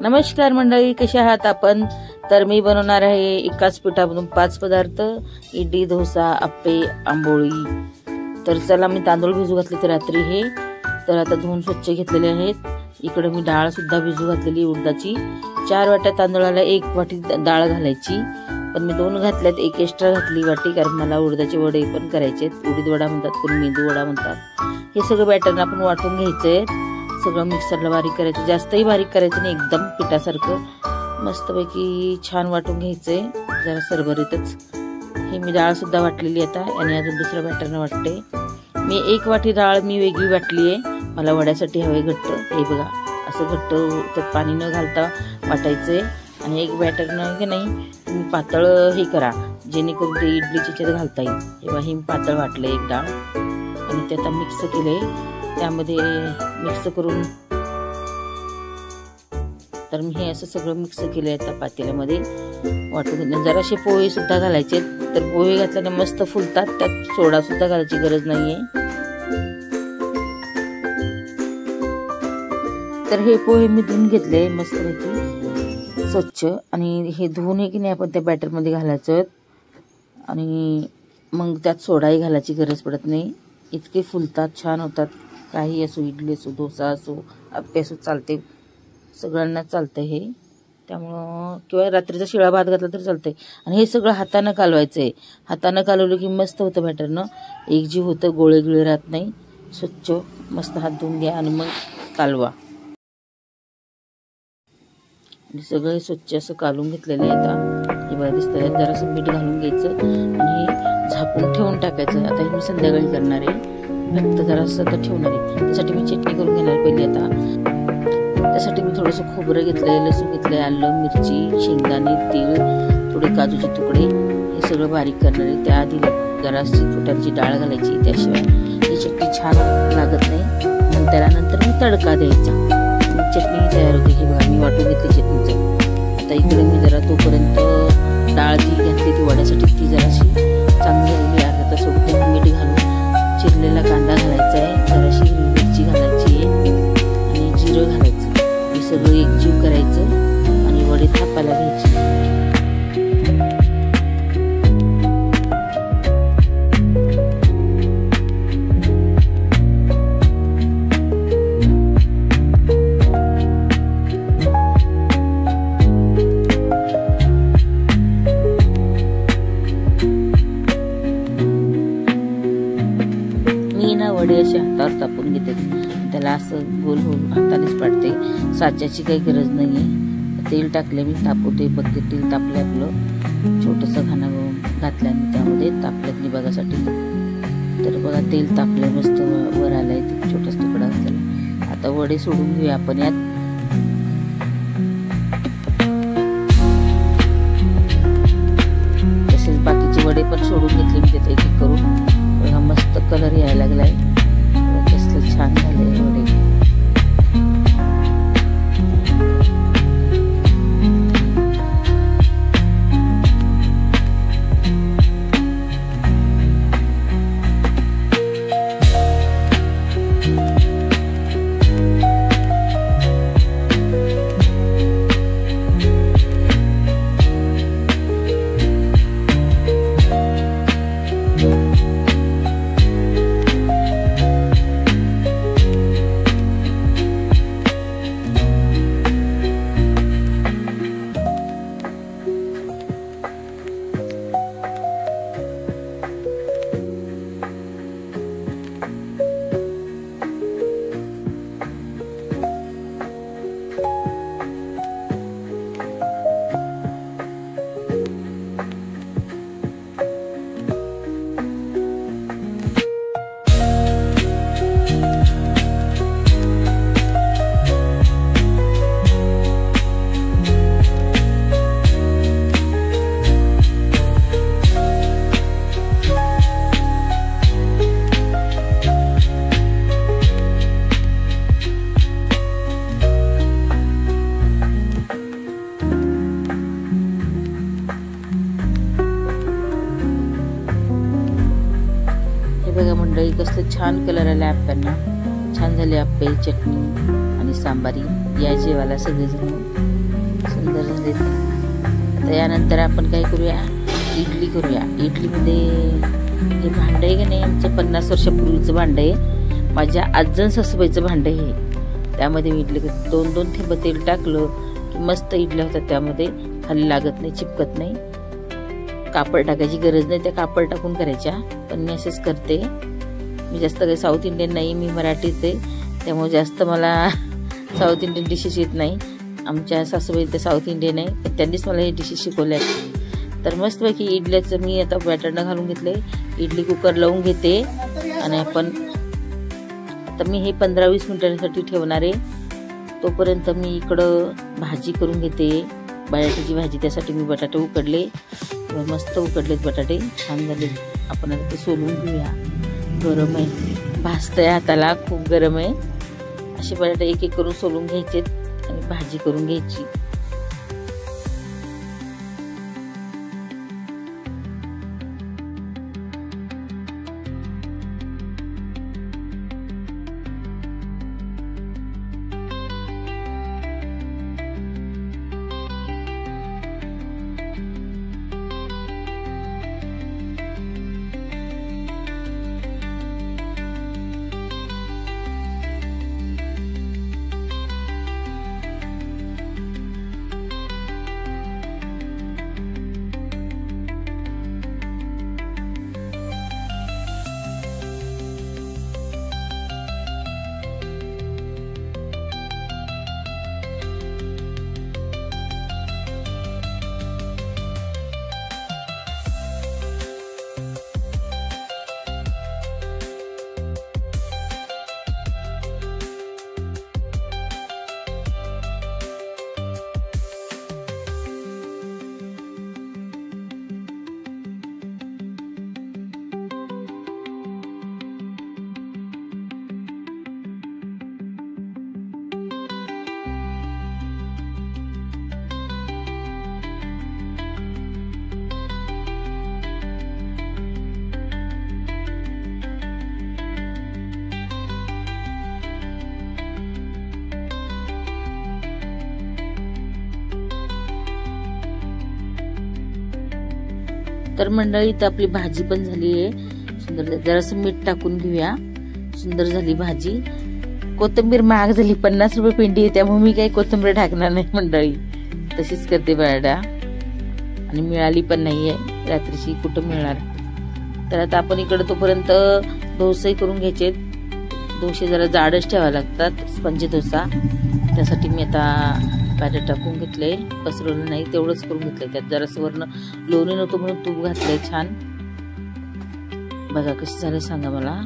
नमस्कार मंडळी, कसे आहात आपण? तर मी बनवणार आहे एकाच पिठामधून 5 पदार्थ: इडली, डोसा, आप्पे, आंबोळी. तर चला, मी तांदूळ भिजू घातले ते रात्री हे. तर आता धुवून स्वच्छ घेतलेले आहेत. इकडे मी डाळ सुद्धा भिजू घातलेली उडदाची. 4 वाट्या तांदूळाला 1 वाटी डाळ घालायची, पण मी 2 घातल्यात, 1 एक्स्ट्रा घातली वाटी, कारण मला उडदाचे वडे पण करायचे आहेत. उडीद वडा म्हणतात, कोणी मेदू वडा म्हणतात. हे सगळं बॅटर आपण वाटून घ्यायचंय. सगळं मिक्सरला बारीक करायचं, जास्तही बारीक करायचं नाही, एकदम पिठासारखं मस्तपैकी छान वाटून घ्यायचंय, जरा सरभरीतच. ही मी डाळ सुद्धा वाटलेली आता, आणि अजून दुसऱ्या बॅटरनं वाटते. मी 1 वाटी डाळ मी वेगळी वाटली आहे, मला वड्यासाठी हवे घट्ट. हे बघा, असं घट्ट त्यात पाणी न घालता वाटायचंय. आणि 1 बॅटरनं की नाही तुम्ही पातळ हे करा, जेणेकरून ते इडलीच्या ह्याच्यात घालता येईल. तेव्हा ही पातळ वाटलं 1 डाळ, आणि ते आता मिक्स केले त्यामध्ये मिक्स करून. तर मी हे असं सगळं मिक्स केलंय आता पातेल्यामध्ये वाटून. जराशे पोहे सुद्धा घालायचे, तर पोहे घातल्याने मस्त फुलतात. त्यात सोडा सुद्धा घालायची गरज नाहीये. तर हे पोहे मी धुवून घेतले मस्तपैकी स्वच्छ, आणि हे धुवून की नाही आपण त्या बॅटर मध्ये घालायचं, आणि मग त्यात सोडाही घालायची गरज पडत नाही. इतके फुलतात, छान होतात. काही असो, इडली असो, डोसा असो, आप्पे असो, चालते, सगळ्यांना चालतं हे. त्यामुळं किंवा रात्रीचा शिळा भात घातला तर चालतंय. आणि हे सगळं हातानं कालवायचंय. हातानं कालवलं की मस्त होतं बॅटरनं, एकजीव होतं, गोळे गिळे राहत नाही. स्वच्छ मस्त हात धुवून घ्या आणि मग कालवा. आणि सगळं स्वच्छ असं कालून घेतलेलं आहे आता. हे बघा दिसतंय. जरासं मीठ घालून घ्यायचं आणि झाकून ठेवून टाकायचं. आता हे मी संध्याकाळी करणार आहे, फक्त जरासं तर ठेवणार आहे. त्यासाठी मी चटणी करून घेणार पहिली आता. त्यासाठी मी थोडंसं खोबरं घेतलंय, लसूण घेतलंय, आलं, मिरची, शेंगदाणे, तीळ, थोडे काजूचे तुकडे, हे सगळं बारीक करणार आहे. त्याआधी जराशी फुटाण्याची डाळ घालायची, त्याशिवाय ही चटणी छान लागत नाही. आणि त्यानंतर मी तडका द्यायचा. चटणी तयार होते. की बघा, मी वाटून घेतली चटणीचं. आता इकडे मी जरा तोपर्यंत डाळ जी घातली ती वड्यासाठी, ती जराशी चांगली झालेली. अर्धा तास सोडते. मीठ घालून चिरलेला कांदा घालायचा आहे, जराशी हिरवी मिरची घालायची आहे, आणि जिरं घालायचं. हे सगळं एकजीव करायचं आणि वडे थापायला घ्यायचे. वडे असे हातावर तापून घेते. त्याला असं गोल होऊन हातानेच पाडते, साच्याची काही गरज नाहीये. तेल टाकले मी, तापवते. बघते तेल तापले आपलं. छोटंसं घाणं घातलं मी त्यामध्ये, तापलं की बघासाठी. तर बघा तेल तापलंय, मस्त वर आलंय. छोटासा तुकडा घातलेला. आता वडे सोडून घेऊया आपण यात. तसेच बाकीचे वडे पण सोडून घेतले मी त्यात एक करून. बघा मस्त कलर यायला लागलाय, कसलं छान झालंय वडे. बघा मंडळी, कसलं छान कलर आला आप्प्यांना. छान झाले आप्पे, चटणी आणि सांबारी. या जेवायला सगळेजण. सुंदर झाले. तर यानंतर आपण काय करूया, इडली करूया. इडलीमध्ये हे भांडं आहे की नाही, आमचं 50 वर्षापूर्वीचं भांडं आहे. माझ्या आजन सासूबाईचं भांडं आहे. त्यामध्ये मी इडली 2-2 थेंब तेल टाकलं की मस्त इडल्या होतात. त्यामध्ये खाली लागत नाही, चिपकत नाही. कापड टाकायची गरज नाही, त्या कापड टाकून करायच्या. पण मी असेच करते. मी जास्त काही साऊथ इंडियन नाही, मी मराठीच आहे. त्यामुळे जास्त मला साऊथ इंडियन डिशेस येत नाही. आमच्या सासूबाई तर साऊथ इंडियन आहे, पण त्यांनीच मला हे डिशेस शिकवल्या. तर मस्तपैकी इडल्याचं मी आता बॅटरनं घालून घेतले. इडली कुकर लावून घेते आणि आपण आता मी हे 15-20 मिनिटांसाठी ठेवणार आहे. तोपर्यंत मी इकडं भाजी करून घेते, बटाट्याची भाजी. त्यासाठी मी बटाटे उकडले, मस्त उकडलेत बटाटे, छान झाले. आपण आता ते सोलून घेऊया. गरम आहे, भाजतंय हाताला, खूप गरम आहे. असे बटाटे एक एक करून सोलून घ्यायचे आणि भाजी करून घ्यायची. तर मंडळी, तर आपली भाजी पण झाली आहे सुंदर. जरासं मीठ टाकून घेऊया. सुंदर झाली भाजी. कोथिंबीर महाग झाली, 50 रुपये पेंडी आहे, त्यामुळे मी काही कोथिंबीर टाकणार नाही मंडळी. तशीच करते बटाटा. आणि मिळाली पण नाहीये रात्रीची, कुठं मिळणार. तर आता आपण इकडे तोपर्यंत डोसे करून घ्यायचे. डोसे जरा जाडच ठेवावे लागतात, स्पंजी डोसा. त्यासाठी मी आता बॅटर टाकून घेतले, पसरवलं नाही, तेवढंच करून घेतलंय. त्यात जरासं वरनं लोणी नव्हतं म्हणून तूप घातलंय. छान बघा कसे झाले सांगा मला.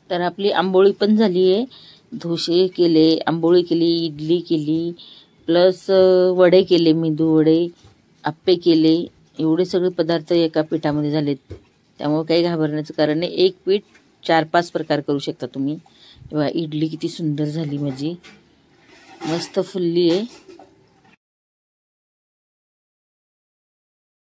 तर आपली आंबोळी पण झाली आहे. डोसे केले, आंबोळी केली, इडली केली, प्लस वडे केले, मेदू वडे, आप्पे केले. एवढे सगळे पदार्थ एका पिठामध्ये झालेत. त्यामुळे काही घाबरण्याचं कारण नाही. एक पीठ 4-5 प्रकार करू शकता तुम्ही. तेव्हा इडली किती सुंदर झाली माझी, मस्त फुलली आहे.